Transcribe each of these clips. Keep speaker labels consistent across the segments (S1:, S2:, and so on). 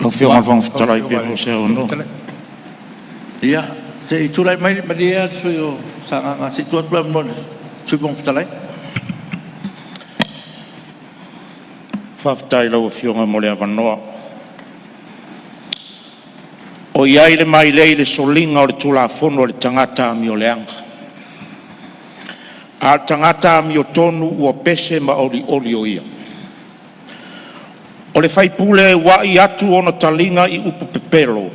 S1: Lo fionga fong talai pe mo se ono.
S2: Ia, te tulai mai madia so yo sa situat plan mo supong talai.
S1: Faftai lo fionga mo le avanoa. O iai le mai le solinga o le tula fono le tangata mi o leanga. A tangata mi o tonu ua pese ma oli o ia. O le faipule wa i atu ona talinga i upu pepelo.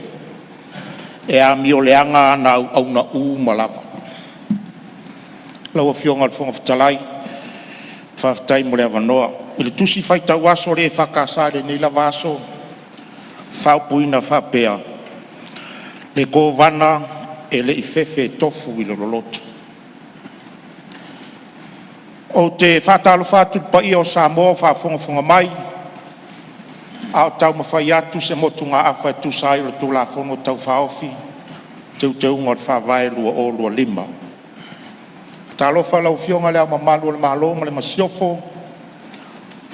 S1: E a mi o leanga ana au na malava. Lau a fionga al fonga fitalai. Faftai mo le avanoa. I le tusi faitau aso le whakasare nei la vaso. Whaupuina whapea. Le kovana e le ifefe tofu i le roloto. O te whatalo whatu pa i o Samoa whafonga mai. Ao tau mawhai atu se motu ngā awha tu sai o tu la whono tau whaofi. Te unga o whawai lua o lua lima. Talo whalau fionga lea mamalu le mahalonga le masiofo.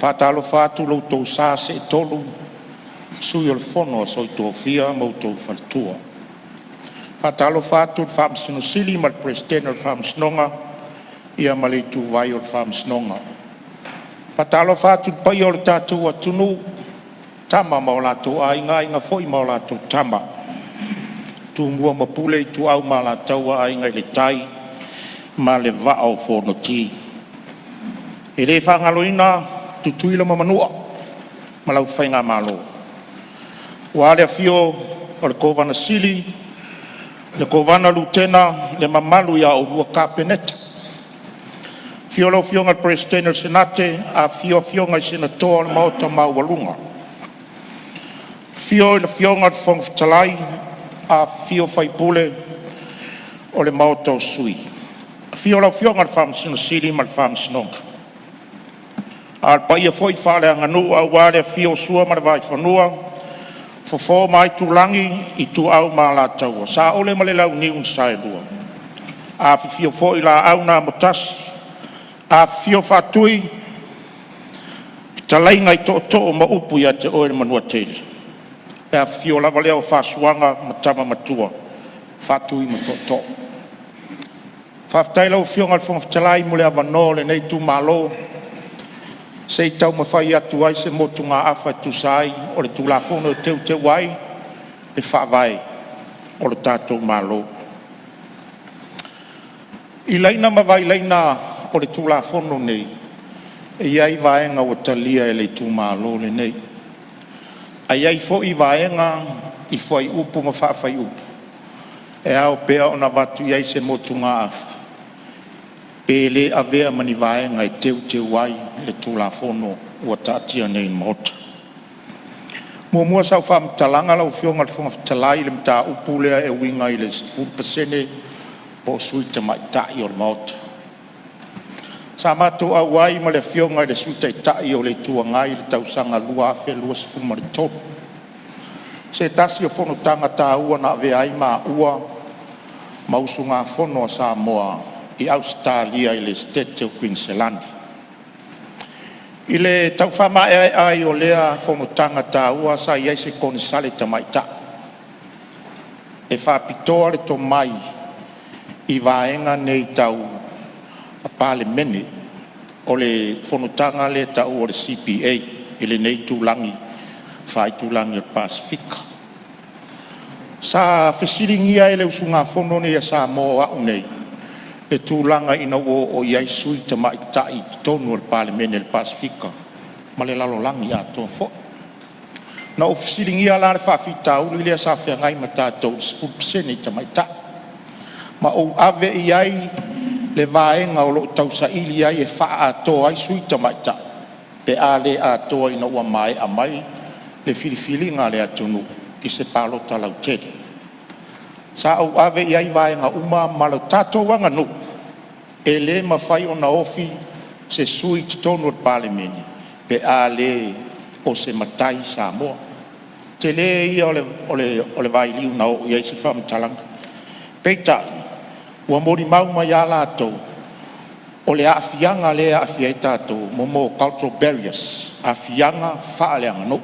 S1: Whatalo whatu lau tau sa se tolu. Sui o le whono a soi Tofia mau tau whaltua. Whatalo whatu le whamsino sili ma le presidente o le whamsinonga. Ia male tu vai o le whamsinonga. Whatalo whatu le pai o le tātou atunu. Tama ma o lātou ainga foi ma o lātou tama. Tu mua mapule i tu au ma lātou Aiga-i-le-Tai ma le vaa o whono ti. E le whangaloina tu tuila ma manua ma lau whainga malo. Wa le fio o le kovana sili, le kovana lutena, le mamalu ia o lua kapeneta. Fio lau fionga le presidente o senate, a fionga i senatoa le maota maualunga. Fio le fionga le fonga fitalai, a fio faipule o le maota o sui. Fio lau fionga le whamsino sili ma le whamsinonga. Al paia foi whale anganu au wale fio sua ma le vai whanua. Fofo mai tulangi i tu au ma la taua. Sa ole ma le lau niun sai lua. A fio foi la au na motas. A fio fatui. Talai ngai to ma upu ia te oe manua tele. E a fio lava leo whasuanga matama matua. Fatui ma to. Whaftai lau fionga le fonga fitalai mule avano le nei tu malo. Se tau mawhai atu ai se motu ngā awha tu sai o le tulafono teu wai e whaavai o le tātou malo. I leina mawai leina o le tulafono nei e iai vaenga o talia e le tu malo le nei. A iai fo i vaenga i fwai upu ma whaafai upu. E au pea o na watu iai se motu ngā awha. E le avea mani vaenga e teu wai le tulafono ua tātia nei mota. Mua sau whamtalanga lau fionga le fonga fitalai le mta upu lea e winga i le 10% po suita mai tai o le mota. Sa mato au wai ma le fionga i le suita i tai o le tuangai le tausanga lua afe lua sifuma le topu. Se tasi o fono tanga tā ua na avea ai maa ua mausu ngā fono a Samoa i Australia i le State o Queensland. I le tau whama ai o lea whomotanga tā ua sa iai se kone sale ta mai ta. E whapitoa le to mai i vaenga nei tau a pale mene o le whomotanga le tau o le CPA i le nei tūlangi whai tūlangi o Pasifika. Sa whesiringia e le usunga whono nei a Samoa au nei. E tūlanga ina o iai sui te mai tai tonu al Parlemene le Pasifika. Ma le lalo langi a tō fo. Na ofisiringia la le whawhita ulu i lea sa whiangai ma tātou 10% te mai ta. Ma o ave iai le vaenga o lo tau sa ili ai e wha a tō ai sui te mai ta. Pe a le a tō ina ua mai a mai le filifili ngā le atunu i se palo talau tedi. Sa au ave iai vaenga uma malo tātou wanga no. E le mawhai o na ofi se sui tonu o Parlemene. Pe a le o se matai Samoa. Te le ia o le vai liu na o iai se whamtalanga. Peita, ua mori mauma ia lātou. O le awhianga le awhiai tātou. Momo cultural barriers. Awhianga whaaleanga no.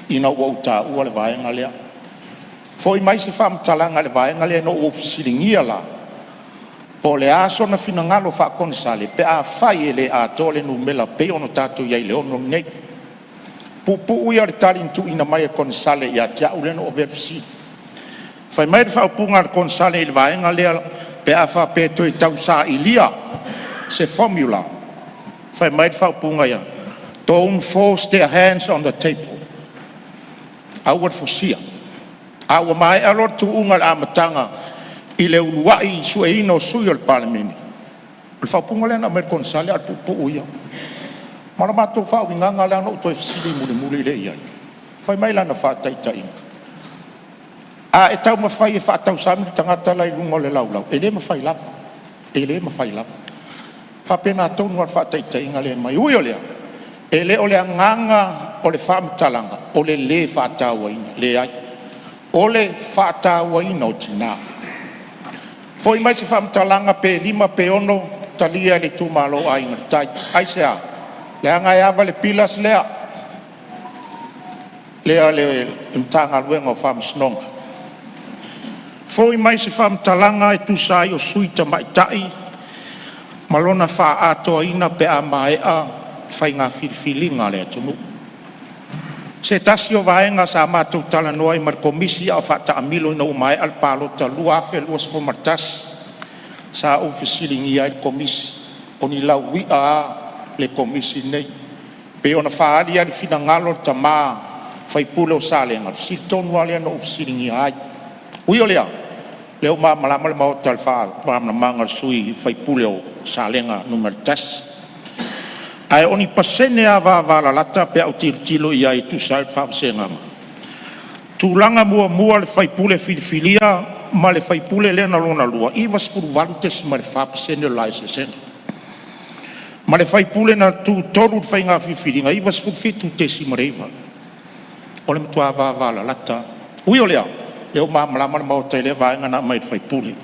S1: ina ua ua le vaenga lea. Foi mai se whamtalanga le vaenga lea no ofisilingia la. Po le aso na finangalo whakonsale, pe a whai e le a tole no mela pe ono tātou iai le ono nei. Pupu ui ar tarintu ina mai e konsale i a tia ule no overfisi. Whai mai whaupunga ar konsale i le vaenga lea, pe a whapeto i tau sa ilia, se formula. Whai mai whaupunga ia. Don't force their hands on the table. Aua fosia. Aua mai alor tu unga le amatanga i le uluai su e ino sui al palemeni. Le whapunga lea na mer konsale ar pupu ia. Mara matou whaawinganga lea no toi fisili muli le iai. Whai mai lana whaataita inga. A e tau mawhai e whaatau sami tangata lai rungo le laulau. E le mawhai lava. E le mawhai lava. Whapena tonu ar whaataita inga le mai ui o lea. E le o le anganga o le whaamitalanga. O le whaataua ina. Le ai. O le whaataua ina o tina. Foi mai se whaamitalanga pe 5 pe 1 talia le tūmalo a inga. Tai. Ai se a. Le anga e awa le pilas lea. Lea le mtanga luenga o whaamisnonga. Foi mai se whaamitalanga e tusai o suita maitai. Malona wha atoa ina pe a mai a whai ngā whiriwhilinga lea tunu. Se tasi o vaenga sa mātou tala noa i mar komisi a whata amilo ina umai al palota lua afe lua sfo martas. Sa ofisilingi ai komisi. Oni lau wia a le komisi nei. Pe ona whaari ali fina ngalo ta maa whai pule o sa lenga. Sitonu ali ana ofisilingi ai. Ui o lea. Leo maa malama le mao tal wha pāmna mangar sui whai pule o sa lenga numero tas. Ai oni pasene a wala lata pe au tilo i ai tu sa whaasenga. Tūlanga mua le whai pule whiriwhilia ma le whai pule lena lona lua. Iwa skuru walu tesi ma le whaapasene lai se senga. Ma le whai pule na tu toru whai ngā whiwhiringa. Iwa skuru fitu tesi ma reiwa. O le mtua wala lata. Ui o lea. Leo maa malama le mao taile vaenga na mai whai pule.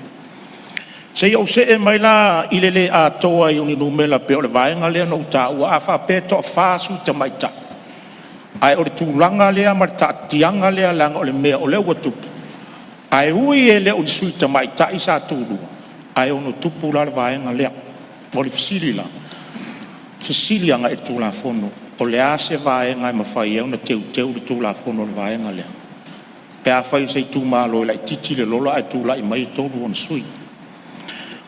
S1: Se iau se e mai la ilele a toa i uni numela pe o le vaenga lea no uta ua a wha peto a whaasu te maita. Ai o le tūlanga lea ma le taatianga lea langa o le mea o leo tupu. Ai ui e leo i sui te maita i sa tūrua. Ai ono tupu la le vaenga lea. O le fisili la. Fisili anga e tūla fono. O le ase vaenga e mawhai e una teu le tūla fono le vaenga lea. Pe a whai sei tū malo i lai titi le lola ai tūla i mai tōru on sui.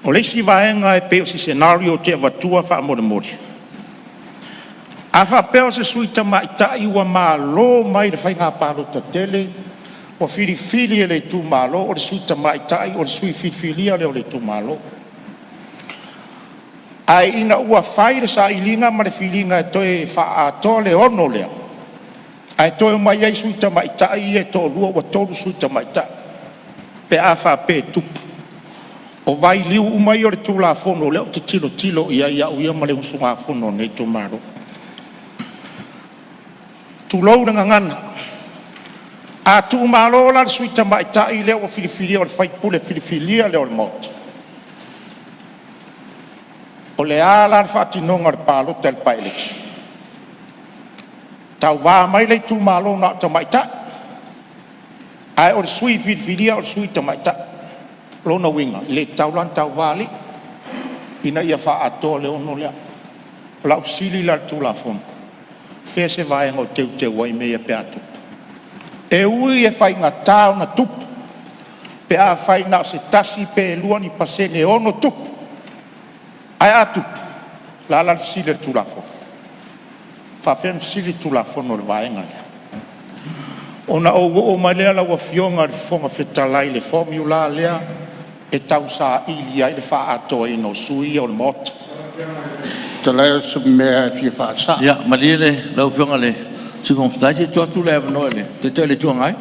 S1: O leisi vaenga e peo si scenario te avatua wha amore. A wha peo se sui ta maita i ua malo mai le whai ngā palo ta tele. O whiriwhiri e le tū malo, o le sui ta maita i o le sui whiriwhiria le o le tū malo. Ai ina ua whai le sa ilinga ma le whiringa e toe wha atoa le ono lea. Ai toi mai ai sui ta maita i e tō rua ua tōru sui ta maita. Pe a wha pe tupu. O vai liu umai o le tūla fono leo te tilo ia uia ma le usunga fono nei tō maro. Tūlou na ngana. A tū malo la sui ta maita i leo o whiriwhiria o le whaipule whiriwhiria leo le mot. O le ala le whatinonga le palo tel paeleksi. Tau wā mai lei tū malo na ta maita. Ai o le sui whiriwhiria o le sui ta maita. Lona winga, le taulan tau wali. Ina ia wha atoa le ono lea. La usili la tūla fono. Whea se vaenga o teu wai mea pe a tupu. E ui e whai ngā tāo na tupu. Pe a whai ngā se tasi pe lua ni pasene ono tupu. Ai a tupu. La la usili le tūla fono. Whawhen usili tūla fono le vaenga lea. Ona o mai lea la ua fionga le fonga whetalai le formula lea. E tau sa ili ai le wha atoa i no sui o le mota.
S3: Te leo su mea fia wha sa.
S2: Ya, maria le, lau fionga le. Circumstância se tua tu leva no ele. Te te le tua ngai?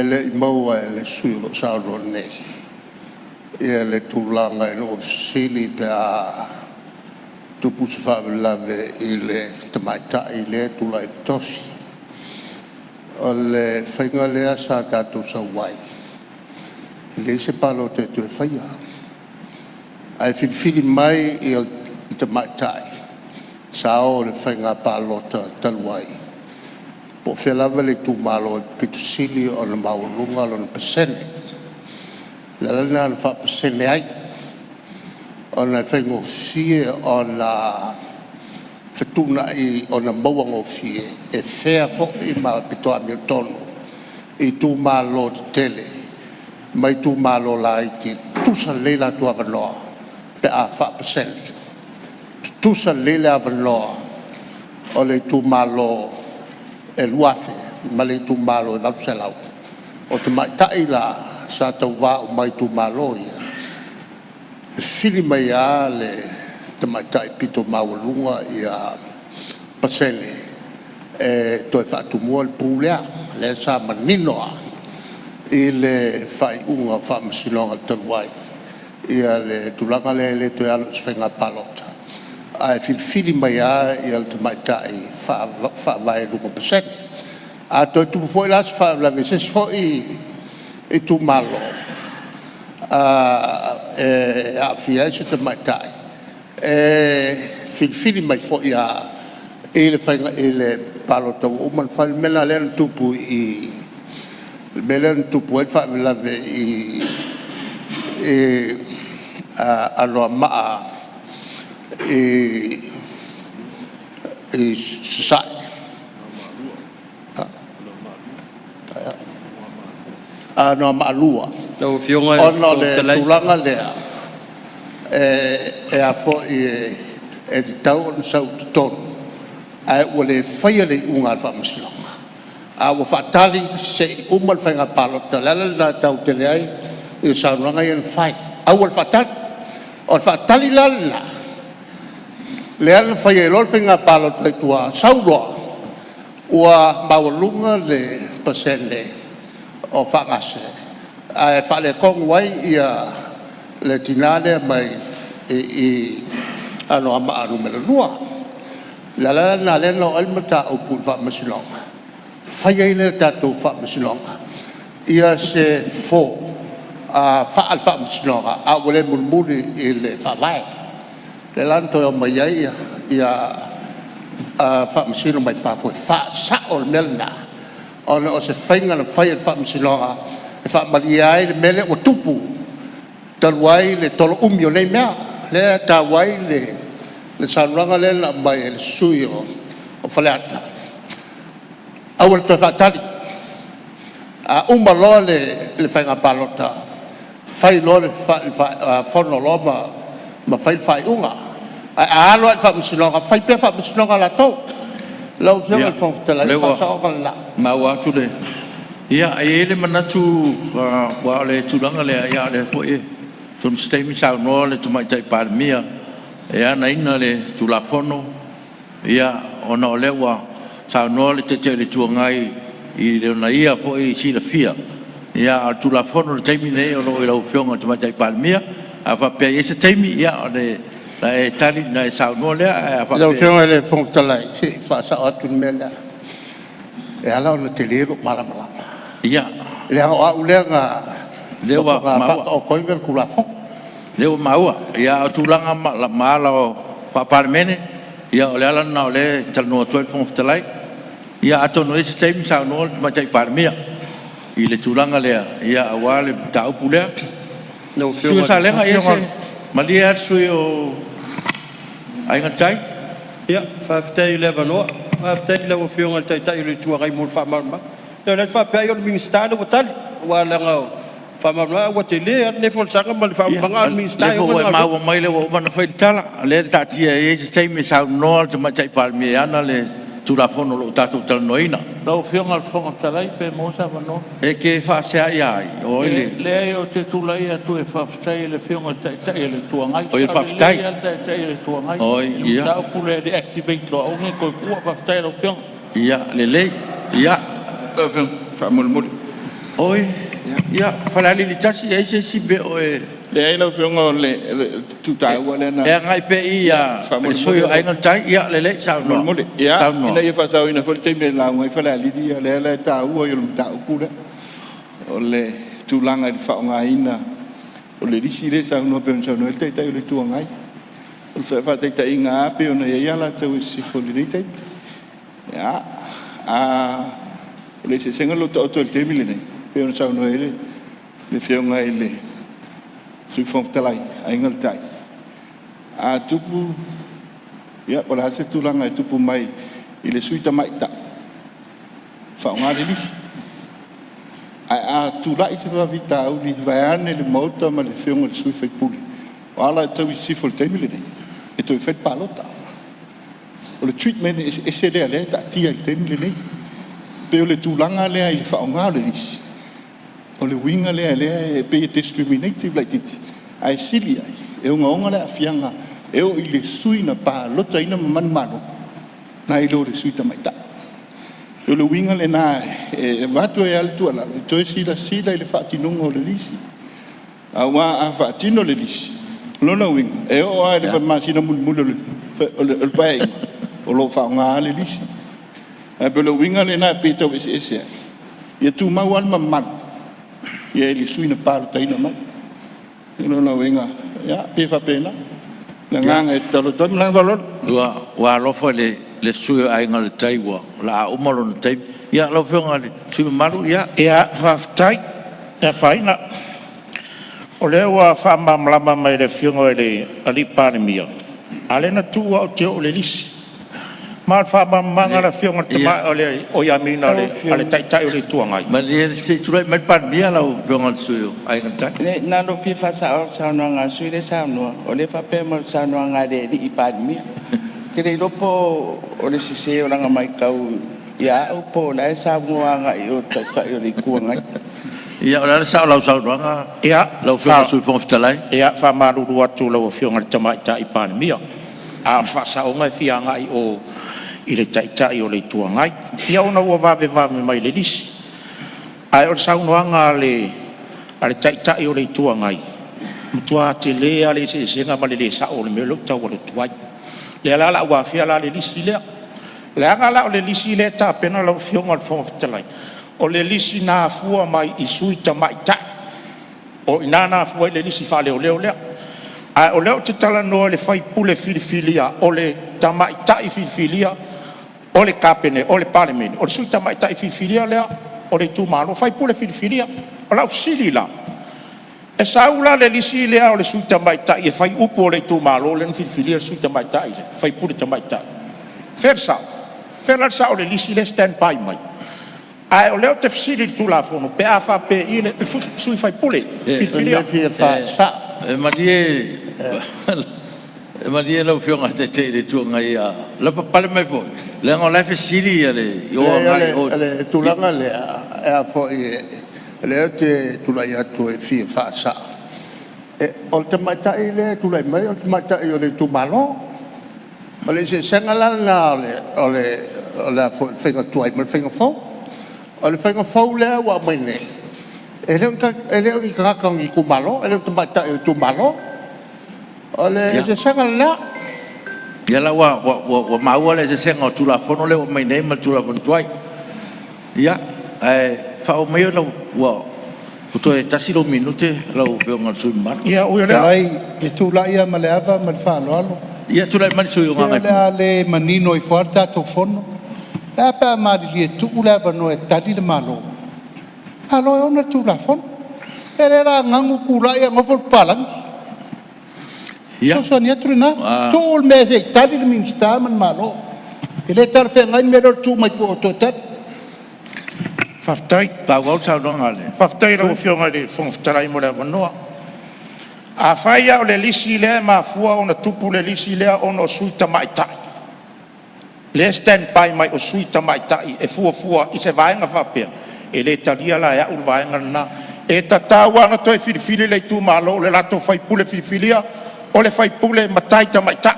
S3: Le i maua e le sui lo sa ro nei. E le tūlanga e no sili pe a tupu se wha lave i le tamaita i le tula i tosi. O le whainga lea sa tātou sa wai. Le se palo te tue whaia. Ai whiwhiri mai i te maitai. Sa o le whainga palota taluai. po felava le tu malo pitusili o na maulunga lo na pesene la na fa pesene ai o na fengo fie o na fetuna i o na mawango fie e fea fo i ma pitoa mi tono i tu malo tele mai tu malo la i ti tusa leila tu avanoa pe a fa pesene tusa leila avanoa o le tu malo e luafe ma le tu malo e vapselau o te mai taila sa tau wā o mai tu malo ia e fili mai a le te mai tai pito maulunga ia pasene e toi whaatu mua le pūlea le sa maninoa i le whai unga whaamasinonga taluai ia le tulanga le toi alo swenga palota ai fili mai a ia te mai tai fa vai lungo pesene a to tu foi las fa la veces foi e tu malo a fia se te mai tai fili mai foi a ele fa ele palota o man fa mena le tupu i belen tupu e fa la ve i a lo ma sai no malua
S4: o fionga
S3: ono le tulanga lea a fo e tau on sau ton ai o le faia le unga fa muslima a o fatali se umal fanga palota la la tau tele ai e sa ranga yen fai a o fatali la le al fai lol finga palo te tua saulo ua maulunga le pasene o fangase ai fa le kong wai ia le tinale mai i ano ama anu mele lua la na le no al mata o pu fa masilonga fai le tato fa masilonga ia se fo fa al fa masilonga a wole mulmuli ile fa vai le lanto o mai ia fa masino mai fa foi fa sa o melna o se fainga na fai fa masino fa malia le mele o tupu talwai le tolo umio nei mea le tawai le sanranga le na mai le suio o falata awal to fatali a umalo le fainga palota fai lo le fa forno loma ma fai unga a alo fa msinonga fai pe fa msinonga la to lo se el fon tela fa sa o la
S2: ma wa tu le ia ele manatu wa le tulanga le ia le ko e ton stemi sa no le tu mai tai par mia e ana ina le tu la fono ia ona le wa sa no le te le tu ngai i le na ia ko i si la fia ia tu la fono le taimi ne o lo fionga tu mai tai par mia a fa pe ese taimi ia le la e tali na sa no le a fa
S3: lo fionga le fon tela si fa sa o tu mela e ala no te lero mala
S2: ia
S3: le a ulenga
S2: le wa ma
S3: o koinga kula fo
S2: le wa ma ia tu langa la mala o pa parmene ia le ala na le tal no to fon tela ia ato no ese taimi sa no ma tai parmia i le tulanga le ia awale ta upule
S4: no
S2: fionga sa lenga ese malia sui o Aiga-i-le-Tai
S4: ia fa ftai le vano fa ftai le fionga tai le tua gai mo fa marma le fa pe yo ministero o tal wa la ngau fa marma wa tele ne fol sanga mal fa manga ministero
S2: o ma o mai le o mana fa tala le ta tia e se tai me sa no te ma tai palmi ana le tu la fono lo tato tal noina
S5: lo fionga al fonga talai pe mosa vano
S2: e che fa se ai o
S5: le o te tu lai tu e fa stai le fionga tai le tua ngai
S2: o il fa stai
S5: le tua ngai
S2: o ia
S5: ta pure di activate lo o ne ko fa stai lo fionga
S2: ia le ia
S5: lo fionga fa mul
S2: oi ia fa la li tasi e se si be o
S5: le ai lo fionga le tu tai wa le na
S2: e ngai pe ia so yo Aiga-i-le-Tai ia le sa no
S5: ia ina ia fa sa ina fol te me la ngai fa la li dia le ta u yo ta ku le o le tu langa di fa nga ina o le disi le sa no pe so no te le tu ngai o fa te inga pe o na ia la te si fo le te ia le se senga lo to le temile nei pe ona sa no ele le fionga ele sui fon talai Aiga-i-le-Tai tupu ia ola se tulanga tupu mai ile sui tamai ta fa nga le lis tulai se va vita au ni vaane le mota ma le fionga le sui Fepuari ala tau i sifo le temile nei e toi fet palota o le treatment e se le ta tia le temile nei pe o le tulanga le ai fa nga le lis o le winga le pe discriminative like titi ai sili ai e unga le afianga e o i le sui na palota ina mano na i lo le sui tamai ta o le winga le na e vatu e al tuala e toi sila i le whaatinunga o le lisi a whaatino le lisi lona winga e o ai le masina mulmula o le pai o lo whaonga le lisi e pe le winga le na pe tau ese ai ia tu mau al mamman ia le sui na palota ina mai lona winga ia pe fa pena le nganga e talo talo lang valor
S2: wa lo fo le sui Aiga-i-le-Tai wa la umalo no tai ia lo fionga le sui malu ia
S1: faftai e faina o le wa fa mamlama mai le fionga le ali panemia ale na tu o te o le lisi mal fa mamanga la fionga te mai o le o ya mina le ale tai o le tuangai
S2: ma le se turai mai panemia la fionga sui Aiga-i-le-Tai
S6: le na no fi fa sa no nga sui le sa no o le fa pe mo sa no nga de i panemia ke le lopo o le sise o langa mai kau ia o po la sa nga i o ta i o le kuangai
S2: ia o le sa nga
S1: ia
S2: lo fa sui fon fitalai
S1: ia fa malu atu lo fionga te mai ta i panemia a fa sa o ngai fianga i o i le tai o le tuangai ia ona ua va mai le lisi ai o sa nga le ale tai o le tuangai mutua te le ale se nga ma le sa o le melo tau o le tuai le la wa fia la le lisi le anga la o le lisi le ta pena lo fionga fon fitalai o le lisi na fua mai i sui tamai ta o inana fua le lisi fa le o a o leo te tala no le fai pule filifilia o le tamai ta i filifilia o le kapene o le parliament o le sui tamai ta i filifilia le o le tumalo fai pule filifilia o la usili la e saula le lisi le o le sui tamai ta i fai upo o le tumalo le filifilia sui tamai ta i fai pule tamai ta fersa o le lisi le stand by mai ai o leo te fisili tu la fono pe afa pe ile sui fai pule filifilia
S2: ma dia lo fionga te le tuanga ia la pale mai fo le ngola fe siri ale yo ngai o
S3: le tulanga le a fo le te tulai atu e fi fa sa e o te mata ile tulai mai o te mata i o le tumalo ma le se sengala na le la fo fenga tuai ma fenga fo o le fenga fo le wa mai ne ele o ka ka ngi kumalo ele te mata i tumalo ole se sanga la
S2: ya la wa maua le se senga tu la fono le mai nei ma tu la con tuai ya fa o mai lo wa puto e tasilo minute lo pe ngal sui mar
S1: ya o le
S7: ai e tu la ia ma le ava ma fa lo
S2: ya tu la man sui nga
S7: le manino i forta to fono pa ma li tu la ba no e tali le malo alo ona tu la fono era ngangu kula ia ngofol palang so nia trina tol me se tabi le minsta man malo ele tar fe ngai melor tu mai po totat
S1: faftai
S2: pa gol sa no ngale
S1: faftai lo fionga de fon trai mo le no a faia o le lisi le ma fua ona tupu le lisi le ona sui tamai ta le stand by mai o sui tamai ta e fua i se vaenga fa pe ele talia la ya ul vaenga na e tatawa na toi filifili le tu malo le lato fai pule filifilia o le fai pule matai tamai ta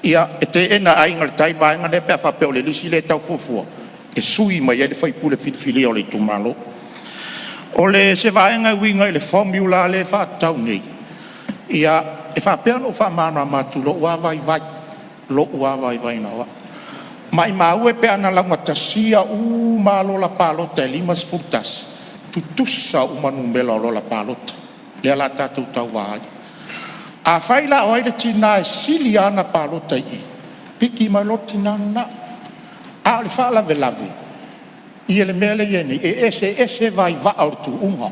S1: ia e te ena Aiga-i-le-Tai vaenga le pe fa pe o le lisi le tau fua e sui mai le fai pule filifilia o le tu malo o le se vaenga winga le formula le fa tau nei ia e fa pe no fa mana matu lo wa vai na wa mai mau e pe ana la matasia malo la palota limas furtas tutusa manu mela lo la palota le ala tatu tau vai a faila o ile tina siliana palota i piki mai lo tina na a le fa lave lave ia le mele ia ni ese vai va au tu unga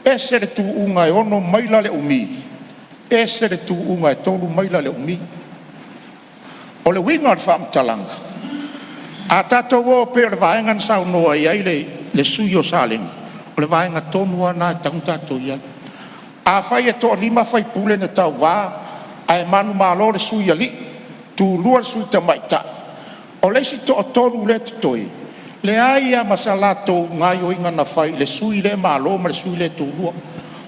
S1: ese le tu unga e ono maila le umi ese le tu unga e tolu maila le umi o le winga fa mtalanga a tato wo pe le vaenga sa no ia le suyo saleng o le vaenga tonu ana tangta to ia a fai e to lima fai pule na tau va ai manu malo le suya li tu lua sui tamaita o le si to tonu le toi le aia masalato ngai o inga na fai le sui le malo ma le sui le tu lua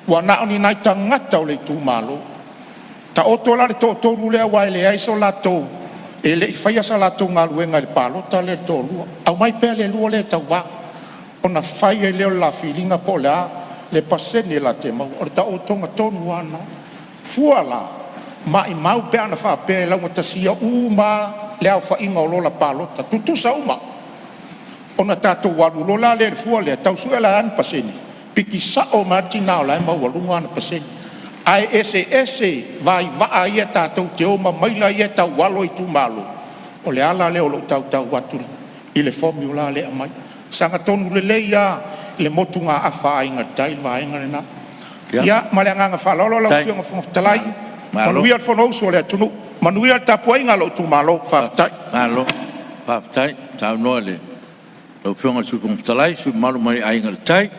S1: wa na oni nai tangata o le tu malo ta o to la le to tonu le wa le ai so lato e le fai sa lato ngaluenga le palo ta le to lua au mai pe le lua le tau va ona fai e le la filinga po la le pasene la te mau o ta o tonga tonu ana fuala mai mau pe ana fa pe la ngata sia uma le au fa inga o lola palota tutu sa uma ona tato walu lola le fuala tau su ela an pasene piki sa o martina la mau walunga ana pasene ai ese vai va ai tato te o mai la ia tau walo i tu malo o le ala le o lo tau watu i le formula le mai sanga tonu le ia le motunga afa inga tai vaenga na ya malanga fa lo fianga fo talai manuia fo no so le tunu manuia tapu inga lo tu malo fa tai
S2: malo fa tai tau no le lo fianga su kom talai su malu mai ainga tai